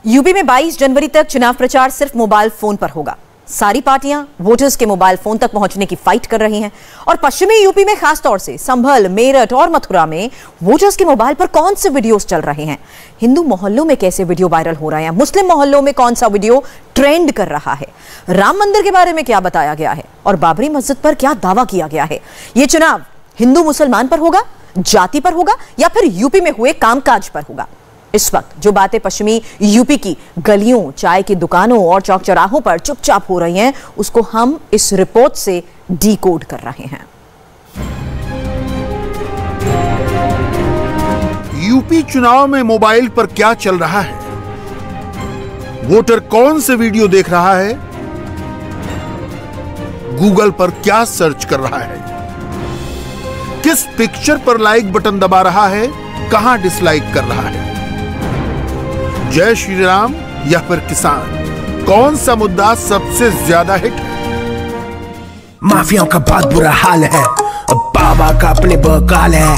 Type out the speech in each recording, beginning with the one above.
UP में 22 जनवरी तक चुनाव प्रचार सिर्फ मोबाइल फोन पर होगा। सारी पार्टियां वोटर्स के मोबाइल फोन तक पहुंचने की फाइट कर रही हैं और पश्चिमी यूपी में खासतौर से संभल, मेरठ और मथुरा में वोटर्स के मोबाइल पर कौन से वीडियोस चल रहे हैं, हिंदू मोहल्लों में कैसे वीडियो वायरल हो रहे हैं, मुस्लिम मोहल्लों में कौन सा वीडियो ट्रेंड कर रहा है, राम मंदिर के बारे में क्या बताया गया है और बाबरी मस्जिद पर क्या दावा किया गया है। यह चुनाव हिंदू मुसलमान पर होगा, जाति पर होगा या फिर यूपी में हुए कामकाज पर होगा। इस वक्त जो बातें पश्चिमी यूपी की गलियों, चाय की दुकानों और चौक चौराहों पर चुपचाप हो रही हैं, उसको हम इस रिपोर्ट से डीकोड कर रहे हैं। यूपी चुनाव में मोबाइल पर क्या चल रहा है, वोटर कौन से वीडियो देख रहा है, गूगल पर क्या सर्च कर रहा है, किस पिक्चर पर लाइक बटन दबा रहा है, कहां डिसलाइक कर रहा है, जय श्री राम या फिर किसान, कौन सा मुद्दा सबसे ज्यादा हिट है। माफियाओं का बहुत बुरा हाल है, अब बाबा का अपने बकाल है।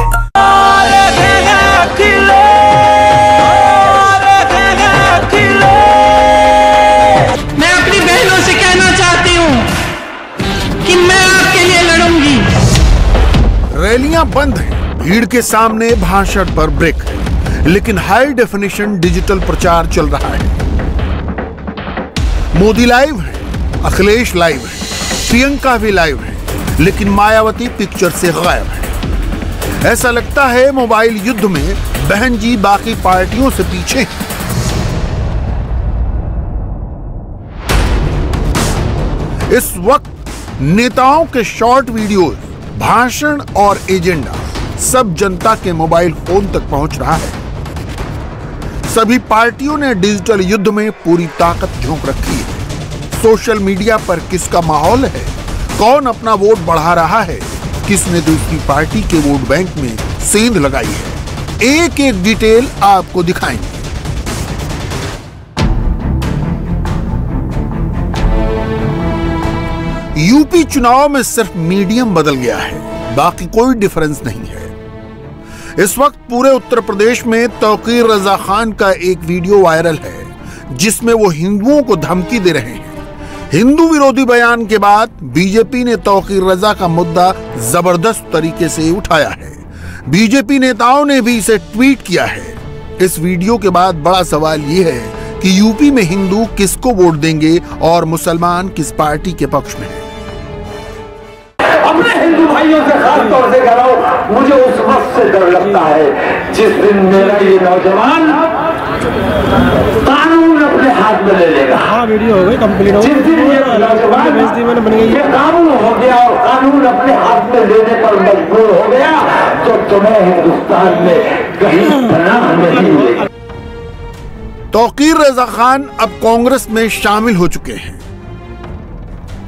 मैं अपनी बहनों से कहना चाहती हूँ कि मैं आपके लिए लड़ूंगी। रैलियां बंद हैं, भीड़ के सामने भाषण पर ब्रेक है, लेकिन हाई डेफिनेशन डिजिटल प्रचार चल रहा है। मोदी लाइव है, अखिलेश लाइव है, प्रियंका भी लाइव है, लेकिन मायावती पिक्चर से गायब है। ऐसा लगता है मोबाइल युद्ध में बहन जी बाकी पार्टियों से पीछे हैं। इस वक्त नेताओं के शॉर्ट वीडियोस, भाषण और एजेंडा सब जनता के मोबाइल फोन तक पहुंच रहा है। सभी पार्टियों ने डिजिटल युद्ध में पूरी ताकत झोंक रखी है। सोशल मीडिया पर किसका माहौल है, कौन अपना वोट बढ़ा रहा है, किसने दूसरी पार्टी के वोट बैंक में सेंध लगाई है, एक एक डिटेल आपको दिखाएंगे। यूपी चुनाव में सिर्फ मीडियम बदल गया है, बाकी कोई डिफरेंस नहीं है। इस वक्त पूरे उत्तर प्रदेश में तौकीर रजा खान का एक वीडियो वायरल है, जिसमें वो हिंदुओं को धमकी दे रहे हैं। हिंदू विरोधी बयान के बाद बीजेपी ने तौकीर रजा का मुद्दा जबरदस्त तरीके से उठाया है। बीजेपी नेताओं ने भी इसे ट्वीट किया है। इस वीडियो के बाद बड़ा सवाल ये है कि यूपी में हिंदू किसको वोट देंगे और मुसलमान किस पार्टी के पक्ष में है। अपने हिंदू भाइयों से खास तौर से कह रहा हूं, मुझे उस वक्त से डर लगता है जिस दिन मेरा ये नौजवान कानून अपने हाथ में ले लेगा। हाँ, वीडियो हो गई, कंप्लीट हो गई। जिस दिन ये नौजवान ये कानून हो गया और कानून अपने हाथ में लेने पर मजबूर हो गया, तो तुम्हें हिंदुस्तान में कहीं पनाह नहीं मिलेगी। तौकीर रजा खान अब कांग्रेस में शामिल हो चुके हैं।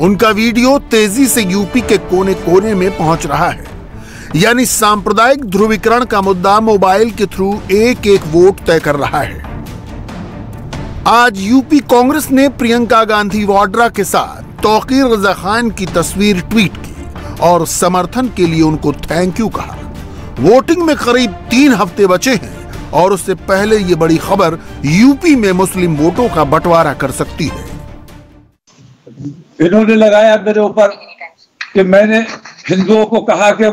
उनका वीडियो तेजी से यूपी के कोने कोने में पहुंच रहा है। यानी सांप्रदायिक ध्रुवीकरण का मुद्दा मोबाइल के थ्रू एक एक वोट तय कर रहा है। आज यूपी कांग्रेस ने प्रियंका गांधी वाड्रा के साथ तौकीर रजा खान की तस्वीर ट्वीट की और समर्थन के लिए उनको थैंक यू कहा। वोटिंग में करीब 3 हफ्ते बचे हैं और उससे पहले ये बड़ी खबर यूपी में मुस्लिम वोटों का बंटवारा कर सकती है। इन्होंने लगाया मेरे ऊपर कि मैंने हिंदुओं को कहा कि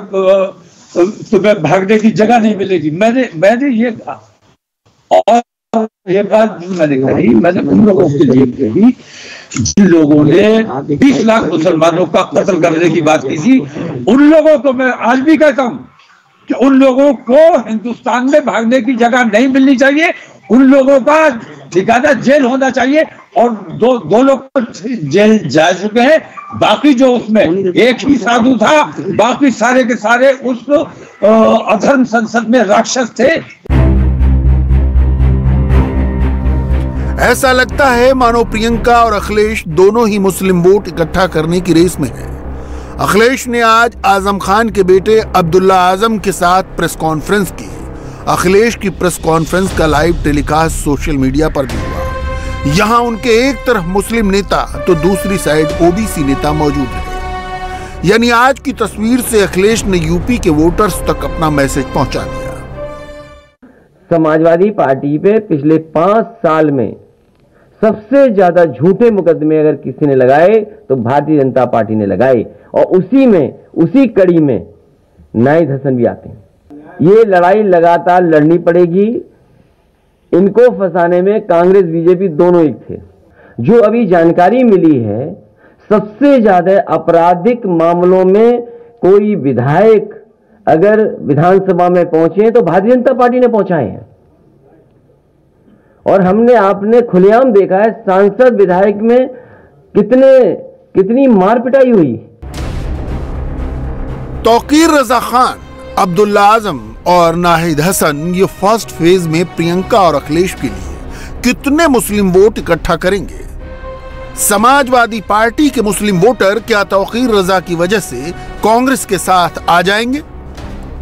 तुम्हें भागने की जगह नहीं मिलेगी। मैंने ये कहा और ये बात मैंने कही, मैंने उन लोगों के लिए कही जिन लोगों ने 20 लाख मुसलमानों का कत्ल करने की बात की थी। उन लोगों को मैं आज भी कहता हूं कि उन लोगों को हिंदुस्तान में भागने की जगह नहीं मिलनी चाहिए। उन लोगों का ठिकाना जेल होना चाहिए और दो लोग जेल जा चुके हैं। बाकी जो उसमें एक ही साधु था, बाकी सारे के सारे उस अधर्म संसद में राक्षस थे। ऐसा लगता है मानो प्रियंका और अखिलेश दोनों ही मुस्लिम वोट इकट्ठा करने की रेस में हैं। अखिलेश ने आज आजम खान के बेटे अब्दुल्ला आजम के साथ प्रेस कॉन्फ्रेंस की। अखिलेश की प्रेस कॉन्फ्रेंस का लाइव टेलीकास्ट सोशल मीडिया पर भी हुआ। यहां उनके एक तरफ मुस्लिम नेता तो दूसरी साइड ओबीसी नेता मौजूद रहे। यानी आज की तस्वीर से अखिलेश ने यूपी के वोटर्स तक अपना मैसेज पहुंचा दिया। समाजवादी पार्टी पे पिछले 5 साल में सबसे ज्यादा झूठे मुकदमे अगर किसी ने लगाए तो भारतीय जनता पार्टी ने लगाए, और उसी कड़ी में नाहिद हसन भी आते हैं। ये लड़ाई लगातार लड़नी पड़ेगी। इनको फंसाने में कांग्रेस बीजेपी दोनों एक थे। जो अभी जानकारी मिली है, सबसे ज्यादा आपराधिक मामलों में कोई विधायक अगर विधानसभा में पहुंचे तो भारतीय जनता पार्टी ने पहुंचाए हैं। और आपने खुलेआम देखा है सांसद विधायक में कितनी मार पिटाई हुई। तौकीर रजा खान, अब्दुल्ला आजम और नाहिद हसन ये फर्स्ट फेज में प्रियंका और अखिलेश के लिए कितने मुस्लिम वोट इकट्ठा करेंगे? समाजवादी पार्टी के मुस्लिम वोटर क्या तौकीर रजा की वजह से कांग्रेस के साथ आ जाएंगे?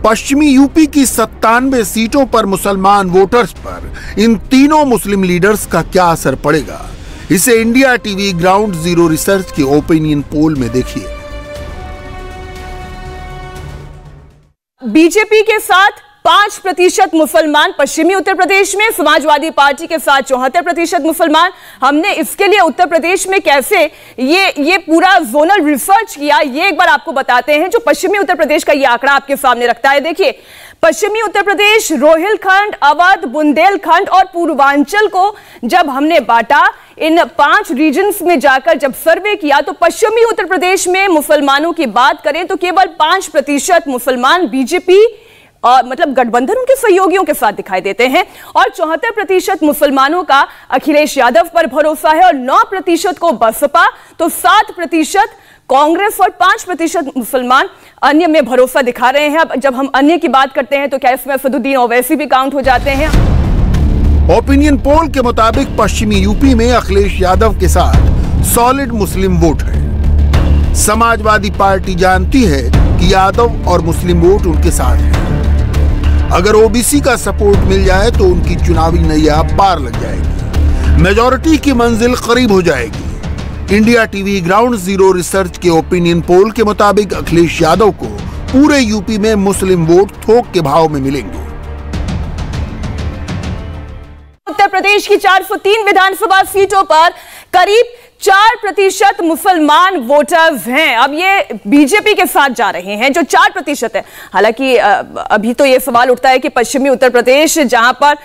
पश्चिमी यूपी की 97 सीटों पर मुसलमान वोटर्स पर इन तीनों मुस्लिम लीडर्स का क्या असर पड़ेगा? इसे India TV ground zero research के ओपिनियन पोल में देखिए। बीजेपी के साथ 5% मुसलमान पश्चिमी उत्तर प्रदेश में, समाजवादी पार्टी के साथ 74% मुसलमान। हमने इसके लिए उत्तर प्रदेश में कैसे ये पूरा जोनल रिसर्च किया, ये एक बार आपको बताते हैं। जो पश्चिमी उत्तर प्रदेश का ये आंकड़ा आपके सामने रखता है। देखिए, पश्चिमी उत्तर प्रदेश, रोहिलखंड, अवध, बुंदेलखंड और पूर्वांचल को जब हमने बांटा, इन 5 रीजन्स में जाकर जब सर्वे किया, तो पश्चिमी उत्तर प्रदेश में मुसलमानों की बात करें तो केवल 5% मुसलमान बीजेपी मतलब गठबंधन उनके सहयोगियों के साथ दिखाई देते हैं, और 74% मुसलमानों का अखिलेश यादव पर भरोसा है, और 9% को बसपा, तो 7% कांग्रेस और 5% मुसलमान अन्य में भरोसा दिखा रहे हैं। अब जब हम अन्य की बात करते हैं तो क्या इसमें असदुद्दीन ओवैसी भी काउंट हो जाते हैं? ओपिनियन पोल के मुताबिक पश्चिमी यूपी में अखिलेश यादव के साथ सॉलिड मुस्लिम वोट है। समाजवादी पार्टी जानती है कि यादव और मुस्लिम वोट उनके साथ है। अगर ओबीसी का सपोर्ट मिल जाए तो उनकी चुनावी नैया पार लग जाएगी, मेजॉरिटी की मंजिल करीब हो जाएगी। India TV ground zero research के ओपिनियन पोल के मुताबिक अखिलेश यादव को पूरे यूपी में मुस्लिम वोट थोक के भाव में मिलेंगे। उत्तर प्रदेश की 403 विधानसभा सीटों पर करीब 4% मुसलमान वोटर्स हैं। अब ये बीजेपी के साथ जा रहे हैं जो 4% है। हालांकि अभी तो ये सवाल उठता है कि पश्चिमी उत्तर प्रदेश, जहां पर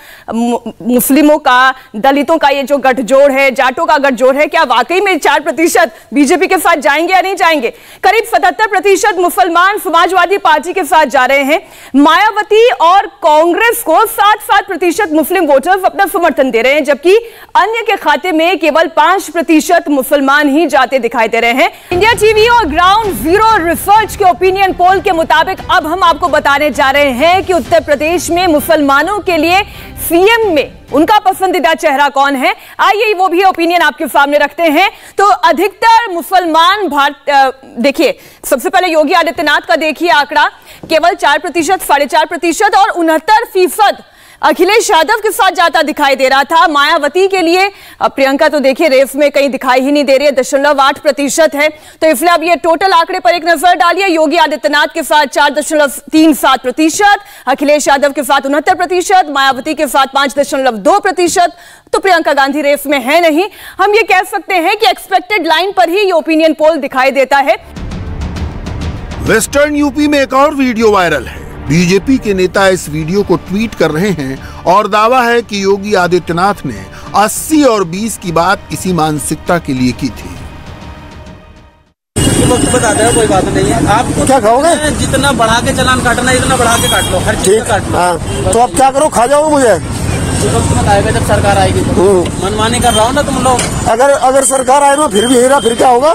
मुस्लिमों का, दलितों का ये जो गठजोड़ है, जाटों का गठजोड़ है, क्या वाकई में 4% बीजेपी के साथ जाएंगे या नहीं जाएंगे? करीब 77% मुसलमान समाजवादी पार्टी के साथ जा रहे हैं। मायावती और कांग्रेस को 7% मुस्लिम वोटर्स अपना समर्थन दे रहे हैं, जबकि अन्य के खाते में केवल 5% मुसलमान ही जाते दिखाई दे रहे हैं। इंडिया टीवी और ग्राउंड जीरो रिसर्च के ओपिनियन पोल के मुताबिक अब हम आपको बताने जा रहे हैं कि उत्तर प्रदेश में मुसलमानों के लिए सीएम में उनका पसंदीदा चेहरा कौन है। आइए वो भी ओपिनियन आपके सामने रखते हैं। तो अधिकतर मुसलमान देखिए, सबसे पहले योगी आदित्यनाथ का देखिए आंकड़ा, केवल 4%, 4.5% और 69% अखिलेश यादव के साथ जाता दिखाई दे रहा था। मायावती के लिए प्रियंका तो देखिए रेस में कहीं दिखाई ही नहीं दे रही है, 0.8% है। तो इसलिए अब ये टोटल आंकड़े पर एक नजर डालिए। योगी आदित्यनाथ के साथ 4.37%, अखिलेश यादव के साथ 69%, मायावती के साथ 5.2%। तो प्रियंका गांधी रेस में है नहीं। हम ये कह सकते हैं कि एक्सपेक्टेड लाइन पर ही ये ओपिनियन पोल दिखाई देता है। वेस्टर्न यूपी में एक और वीडियो वायरल है। बीजेपी के नेता इस वीडियो को ट्वीट कर रहे हैं और दावा है कि योगी आदित्यनाथ ने 80 और 20 की बात इसी मानसिकता के लिए की थी। वक्त बता दे, कोई बात नहीं है। आप क्या खाओगे? जितना बढ़ा के चालान काटना इतना बढ़ा के काट लो, हर चीज काट लो। हाँ, तो अब क्या करो, खा जाओ मुझे। वक्त बताएगा जब सरकार आएगी तो। मनमानी कर रहा हूँ ना तुम लोग। अगर सरकार आए ना फिर भी हेरा, फिर क्या होगा?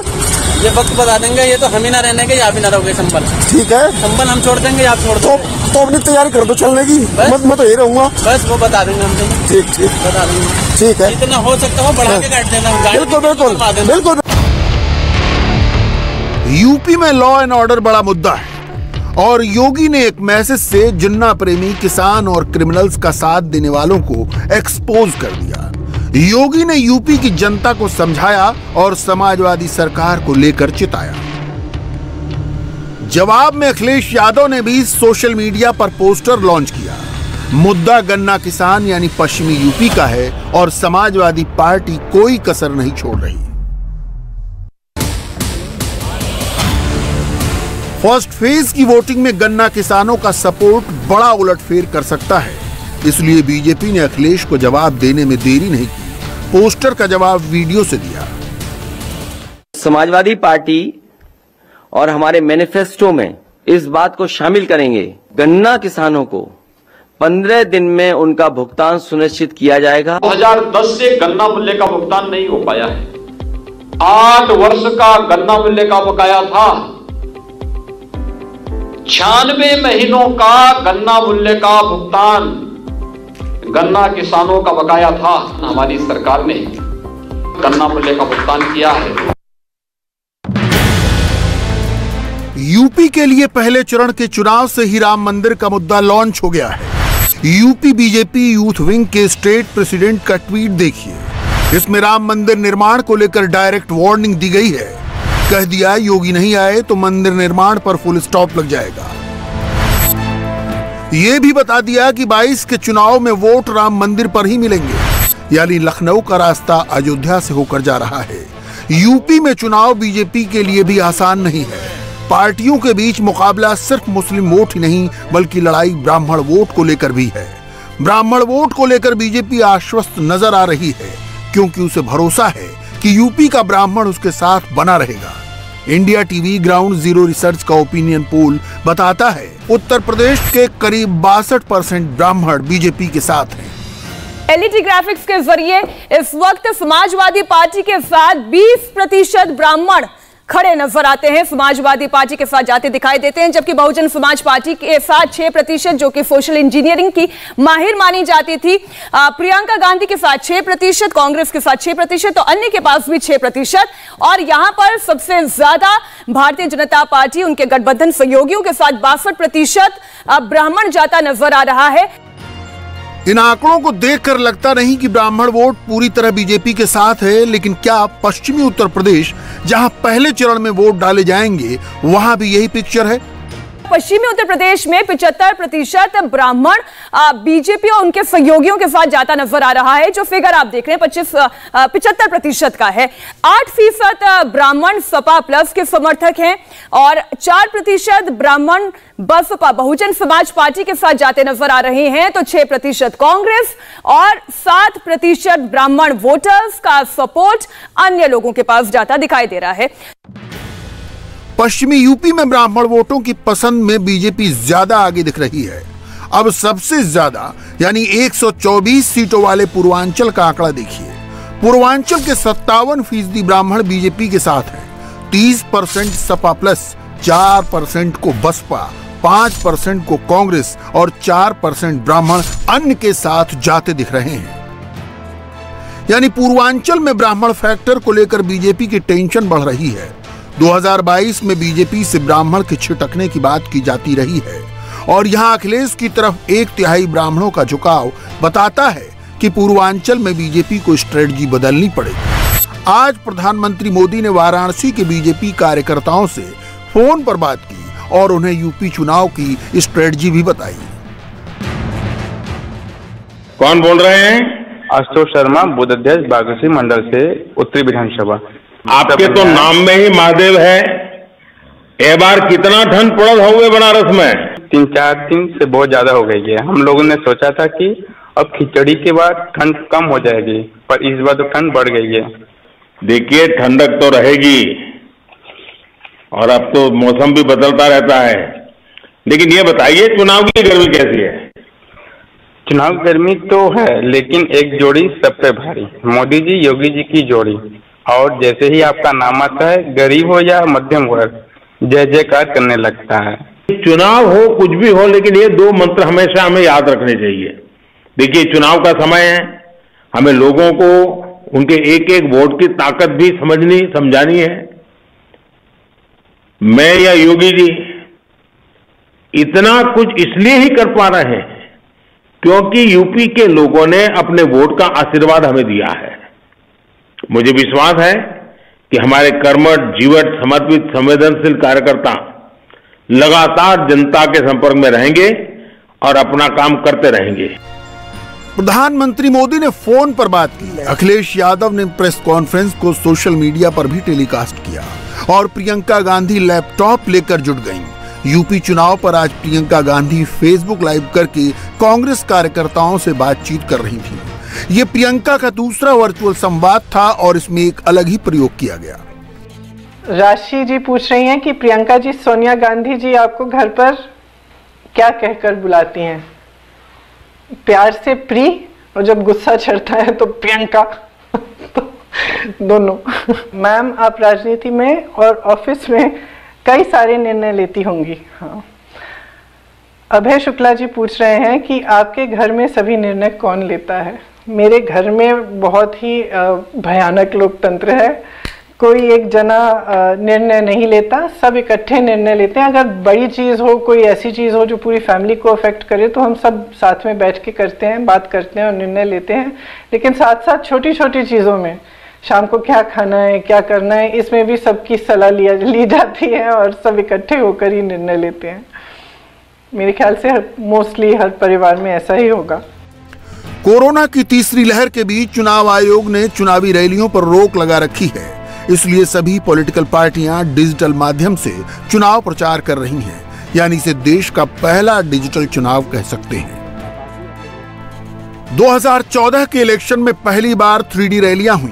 ये वक्त बता देंगे। ये तो हम ही ना रहने के, आप ही ना रहोगे संभल। ठीक है, संभल हम छोड़ देंगे, आप छोड़ दो। तो अपनी तैयारी कर दो चलने की। मैं तो यही रहूंगा। बस वो बता देंगे हम। ठीक बता देंगे। ठीक है, जितना हो सकता हो बढ़ा के काट देना। बिल्कुल। यूपी में लॉ एंड ऑर्डर बड़ा मुद्दा है और योगी ने एक मैसेज से जिन्ना प्रेमी, किसान और क्रिमिनल्स का साथ देने वालों को एक्सपोज कर दिया। योगी ने यूपी की जनता को समझाया और समाजवादी सरकार को लेकर चिताया। जवाब में अखिलेश यादव ने भी सोशल मीडिया पर पोस्टर लॉन्च किया। मुद्दा गन्ना किसान यानी पश्चिमी यूपी का है और समाजवादी पार्टी कोई कसर नहीं छोड़ रही। फर्स्ट फेज की वोटिंग में गन्ना किसानों का सपोर्ट बड़ा उलटफेर कर सकता है, इसलिए बीजेपी ने अखिलेश को जवाब देने में देरी नहीं की। पोस्टर का जवाब वीडियो से दिया। समाजवादी पार्टी और हमारे मैनिफेस्टो में इस बात को शामिल करेंगे, गन्ना किसानों को 15 दिन में उनका भुगतान सुनिश्चित किया जाएगा। 2010 से गन्ना मूल्य का भुगतान नहीं हो पाया है। 8 वर्ष का गन्ना मूल्य का बकाया था। 96 महीनों का गन्ना मूल्य का भुगतान गन्ना किसानों का बकाया था। हमारी सरकार ने गन्ना मूल्य का भुगतान किया है। यूपी के लिए पहले चरण के चुनाव से ही राम मंदिर का मुद्दा लॉन्च हो गया है। यूपी बीजेपी यूथ विंग के स्टेट प्रेसिडेंट का ट्वीट देखिए। इसमें राम मंदिर निर्माण को लेकर डायरेक्ट वार्निंग दी गई है। कह दिया योगी नहीं आए तो मंदिर निर्माण पर फुल स्टॉप लग जाएगा। ये भी बता दिया कि 22 के चुनाव में वोट राम मंदिर पर ही मिलेंगे, यानी लखनऊ का रास्ता अयोध्या से होकर जा रहा है। यूपी में चुनाव बीजेपी के लिए भी आसान नहीं है। पार्टियों के बीच मुकाबला सिर्फ मुस्लिम वोट ही नहीं बल्कि लड़ाई ब्राह्मण वोट को लेकर भी है। ब्राह्मण वोट को लेकर बीजेपी आश्वस्त नजर आ रही है, क्योंकि उसे भरोसा है कि यूपी का ब्राह्मण उसके साथ बना रहेगा। India TV ground zero research का ओपिनियन पोल बताता है उत्तर प्रदेश के करीब 62% ब्राह्मण बीजेपी के साथ हैं। एलईडी ग्राफिक्स के जरिए इस वक्त समाजवादी पार्टी के साथ 20% ब्राह्मण खड़े नजर आते हैं, समाजवादी पार्टी के साथ जाते दिखाई देते हैं, जबकि बहुजन समाज पार्टी के साथ 6% जो कि सोशल इंजीनियरिंग की माहिर मानी जाती थी, प्रियंका गांधी के साथ 6%, कांग्रेस के साथ 6%, तो अन्य के पास भी 6%। और यहां पर सबसे ज्यादा भारतीय जनता पार्टी उनके गठबंधन सहयोगियों के साथ 62% ब्राह्मण जाता नजर आ रहा है। इन आंकड़ों को देखकर लगता नहीं कि ब्राह्मण वोट पूरी तरह बीजेपी के साथ है, लेकिन क्या पश्चिमी उत्तर प्रदेश जहां पहले चरण में वोट डाले जाएंगे वहां भी यही पिक्चर है? पश्चिमी उत्तर प्रदेश में 75% ब्राह्मण बीजेपी और उनके सहयोगियों के साथ जाता नजर आ रहा है। जो फिगर आप देख रहे हैं 75% का है। 8% ब्राह्मण सपा प्लस के समर्थक हैं और 4% ब्राह्मण बसपा बहुजन समाज पार्टी के साथ जाते नजर आ रहे हैं, तो 6% कांग्रेस और 7% ब्राह्मण वोटर्स का सपोर्ट अन्य लोगों के पास जाता दिखाई दे रहा है। पश्चिमी यूपी में ब्राह्मण वोटों की पसंद में बीजेपी ज्यादा आगे दिख रही है। अब सबसे ज्यादा यानी 124 सीटों वाले पूर्वांचल का आंकड़ा देखिए। पूर्वांचल के 57% ब्राह्मण बीजेपी के साथ हैं, 30% सपा प्लस, 4% को बसपा, 5% को कांग्रेस और 4% ब्राह्मण अन्य के साथ जाते दिख रहे हैं। यानी पूर्वांचल में ब्राह्मण फैक्टर को लेकर बीजेपी की टेंशन बढ़ रही है। 2022 में बीजेपी से ब्राह्मण के छिटकने की बात की जाती रही है और यहां अखिलेश की तरफ 1/3 ब्राह्मणों का झुकाव बताता है कि पूर्वांचल में बीजेपी को स्ट्रेटजी बदलनी पड़ेगी। आज प्रधानमंत्री मोदी ने वाराणसी के बीजेपी कार्यकर्ताओं से फोन पर बात की और उन्हें यूपी चुनाव की स्ट्रेटजी भी बताई। कौन बोल रहे हैं? आशुतोष शर्मा, बूथ अध्यक्ष बागेश्वरी मंडल से उत्तरी विधानसभा। आपके तो नाम में ही महादेव है। ए बार कितना ठंड पड़ा हुए बनारस में? 3-4 दिन से बहुत ज्यादा हो गई है। हम लोगों ने सोचा था कि अब खिचड़ी के बाद ठंड कम हो जाएगी, पर इस बार तो ठंड बढ़ गई है। देखिए, ठंडक तो रहेगी और अब तो मौसम भी बदलता रहता है, लेकिन ये बताइए चुनाव की गर्मी कैसी है? चुनाव गर्मी तो है, लेकिन एक जोड़ी सब पे भारी, मोदी जी योगी जी की जोड़ी। और जैसे ही आपका नाम आता है, गरीब हो या मध्यम वर्ग, जय जयकार करने लगता है। चुनाव हो कुछ भी हो, लेकिन ये 2 मंत्र हमेशा हमें याद रखने चाहिए। देखिए, चुनाव का समय है, हमें लोगों को उनके एक एक वोट की ताकत भी समझानी है। मैं या योगी जी इतना कुछ इसलिए ही कर पा रहे हैं क्योंकि यूपी के लोगों ने अपने वोट का आशीर्वाद हमें दिया है। मुझे विश्वास है कि हमारे कर्मठ, जीवट, समर्पित, संवेदनशील कार्यकर्ता लगातार जनता के संपर्क में रहेंगे और अपना काम करते रहेंगे। प्रधानमंत्री मोदी ने फोन पर बात की। अखिलेश यादव ने प्रेस कॉन्फ्रेंस को सोशल मीडिया पर भी टेलीकास्ट किया और प्रियंका गांधी लैपटॉप लेकर जुट गईं। यूपी चुनाव पर आज प्रियंका गांधी फेसबुक लाइव करके कांग्रेस कार्यकर्ताओं से बातचीत कर रही थी। ये प्रियंका का दूसरा वर्चुअल संवाद था और इसमें एक अलग ही प्रयोग किया गया। राशि जी पूछ रही हैं कि प्रियंका जी, सोनिया गांधी जी आपको घर पर क्या कहकर बुलाती हैं? प्यार से प्री, और जब गुस्सा चढ़ता है तो प्रियंका तो दोनों। मैम, आप राजनीति में और ऑफिस में कई सारे निर्णय लेती होंगी। हाँ। अभय शुक्ला जी पूछ रहे हैं कि आपके घर में सभी निर्णय कौन लेता है? मेरे घर में बहुत ही भयानक लोकतंत्र है। कोई एक जना निर्णय नहीं लेता, सब इकट्ठे निर्णय लेते हैं। अगर बड़ी चीज़ हो, कोई ऐसी चीज़ हो जो पूरी फैमिली को अफेक्ट करे, तो हम सब साथ में बैठ के करते हैं, बात करते हैं और निर्णय लेते हैं। लेकिन साथ साथ छोटी छोटी चीज़ों में, शाम को क्या खाना है, क्या करना है, इसमें भी सबकी सलाह ली जाती है और सब इकट्ठे होकर ही निर्णय लेते हैं। मेरे ख्याल से मोस्टली हर परिवार में ऐसा ही होगा। कोरोना की तीसरी लहर के बीच चुनाव आयोग ने चुनावी रैलियों पर रोक लगा रखी है। इसलिए सभी पॉलिटिकल पार्टियां डिजिटल माध्यम से चुनाव प्रचार कर रही हैं, यानी इसे देश का पहला डिजिटल चुनाव कह सकते हैं। 2014 के इलेक्शन में पहली बार 3D रैलियां हुई,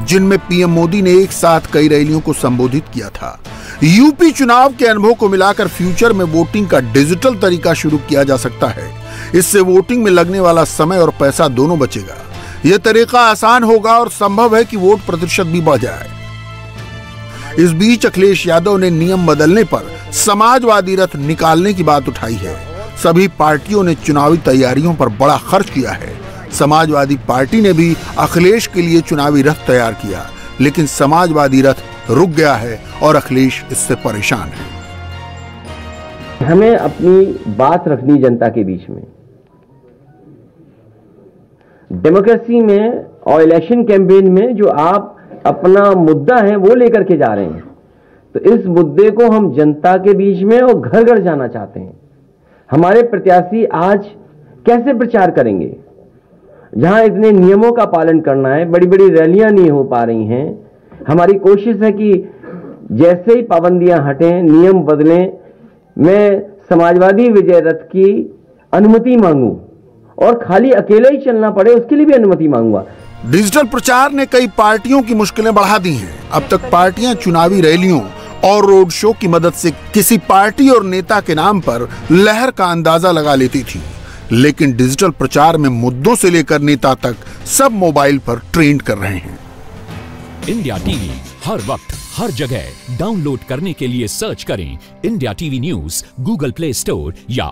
जिनमें पीएम मोदी ने एक साथ कई रैलियों को संबोधित किया था। यूपी चुनाव के अनुभव को मिलाकर फ्यूचर में वोटिंग का डिजिटल तरीका शुरू किया जा सकता है। इससे वोटिंग में लगने वाला समय और पैसा दोनों बचेगा। यह तरीका आसान होगा और संभव है कि वोट प्रतिशत भी बढ़ जाए। इस बीच अखिलेश यादव ने नियम बदलने पर समाजवादी रथ निकालने की बात उठाई है। सभी पार्टियों ने चुनावी तैयारियों पर बड़ा खर्च किया है। समाजवादी पार्टी ने भी अखिलेश के लिए चुनावी रथ तैयार किया, लेकिन समाजवादी रथ रुक गया है और अखिलेश इससे परेशान है। हमें अपनी बात रखनी जनता के बीच में। डेमोक्रेसी में और इलेक्शन कैंपेन में जो आप अपना मुद्दा है वो लेकर के जा रहे हैं, तो इस मुद्दे को हम जनता के बीच में और घर घर जाना चाहते हैं। हमारे प्रत्याशी आज कैसे प्रचार करेंगे? जहां इतने नियमों का पालन करना है, बड़ी बड़ी रैलियां नहीं हो पा रही हैं। हमारी कोशिश है कि जैसे ही पाबंदियां हटें, नियम बदलें, मैं समाजवादी विजय रथ की अनुमति मांगूं और खाली अकेले ही चलना पड़े उसके लिए भी अनुमति मांगूंगा। डिजिटल प्रचार ने कई पार्टियों की मुश्किलें बढ़ा दी हैं। अब तक पार्टियां चुनावी रैलियों और रोड शो की मदद से किसी पार्टी और नेता के नाम पर लहर का अंदाजा लगा लेती थी, लेकिन डिजिटल प्रचार में मुद्दों से लेकर नेता तक सब मोबाइल पर ट्रेंड कर रहे हैं। इंडिया टीवी हर वक्त हर जगह डाउनलोड करने के लिए सर्च करें India TV news Google play store या